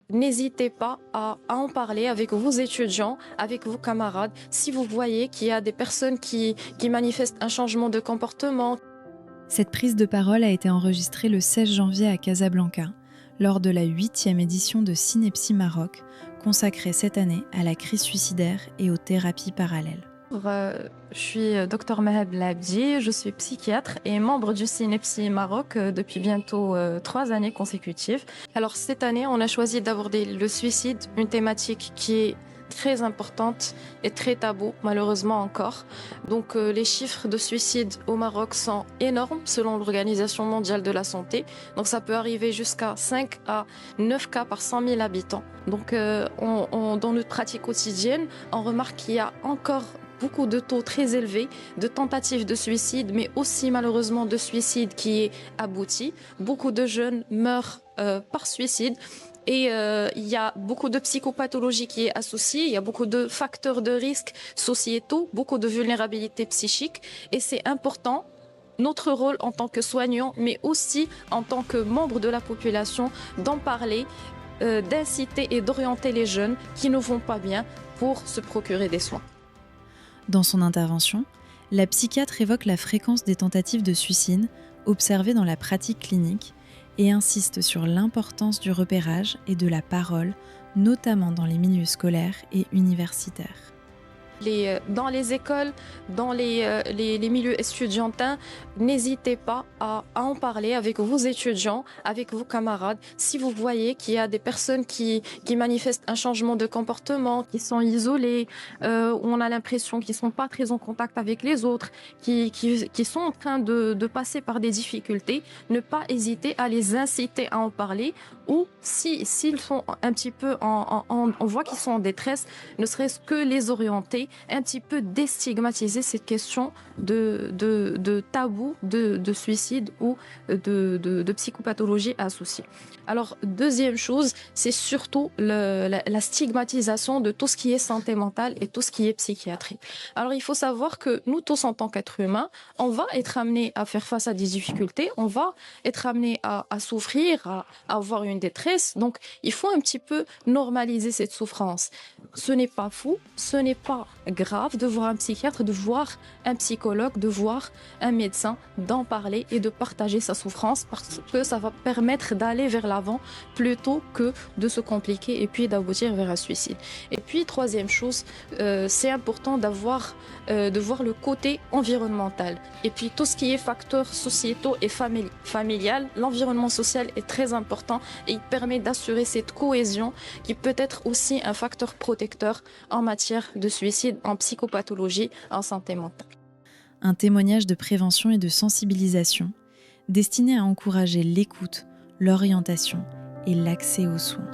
n'hésitez pas à en parler avec vos étudiants, avec vos camarades. Si vous voyez qu'il y a des personnes qui manifestent un changement de comportement. Cette prise de parole a été enregistrée le 16 janvier à Casablanca, lors de la 8e édition de Cinepsi Maroc, consacrée cette année à la crise suicidaire et aux thérapies parallèles. Je suis Dr Maheb Labdi, je suis psychiatre et membre du CNEPSI Maroc depuis bientôt 3 années consécutives. Alors cette année, on a choisi d'aborder le suicide, une thématique qui est très importante et très tabou, malheureusement encore. Donc les chiffres de suicide au Maroc sont énormes selon l'Organisation mondiale de la santé. Donc ça peut arriver jusqu'à 5 à 9 cas par 100 000 habitants. Donc dans notre pratique quotidienne, on remarque qu'il y a encore beaucoup de taux très élevés de tentatives de suicide, mais aussi malheureusement de suicide qui est abouti. Beaucoup de jeunes meurent par suicide. Et il y a beaucoup de psychopathologie qui est associée, il y a beaucoup de facteurs de risque sociétaux, beaucoup de vulnérabilité psychique. Et c'est important, notre rôle en tant que soignant, mais aussi en tant que membre de la population, d'en parler, d'inciter et d'orienter les jeunes qui ne vont pas bien pour se procurer des soins. Dans son intervention, la psychiatre évoque la fréquence des tentatives de suicide observées dans la pratique clinique et insiste sur l'importance du repérage et de la parole, notamment dans les milieux scolaires et universitaires. Dans les écoles, dans les milieux estudiantins, n'hésitez pas à en parler avec vos étudiants, avec vos camarades. Si vous voyez qu'il y a des personnes qui manifestent un changement de comportement, qui sont isolées, où on a l'impression qu'ils ne sont pas très en contact avec les autres, qui sont en train de passer par des difficultés, ne pas hésiter à les inciter à en parler. Ou s'ils sont un petit peu on voit qu'ils sont en détresse, ne serait-ce que les orienter, un petit peu déstigmatiser cette question de tabou, de suicide ou de psychopathologie associée. Alors, deuxième chose, c'est surtout la stigmatisation de tout ce qui est santé mentale et tout ce qui est psychiatrie. Alors, il faut savoir que nous tous, en tant qu'êtres humains, on va être amenés à faire face à des difficultés, on va être amenés à souffrir, à avoir une détresse. Donc, il faut un petit peu normaliser cette souffrance. Ce n'est pas fou, ce n'est pas grave de voir un psychiatre, de voir un psychologue, de voir un médecin, d'en parler et de partager sa souffrance parce que ça va permettre d'aller vers l'avant plutôt que de se compliquer et puis d'aboutir vers un suicide. Et puis, troisième chose, c'est important de voir le côté environnemental. Et puis, tout ce qui est facteurs sociétaux et familial, l'environnement social est très important et il permet d'assurer cette cohésion qui peut être aussi un facteur protecteur en matière de suicide, en psychopathologie, en santé mentale. Un témoignage de prévention et de sensibilisation destiné à encourager l'écoute, l'orientation et l'accès aux soins.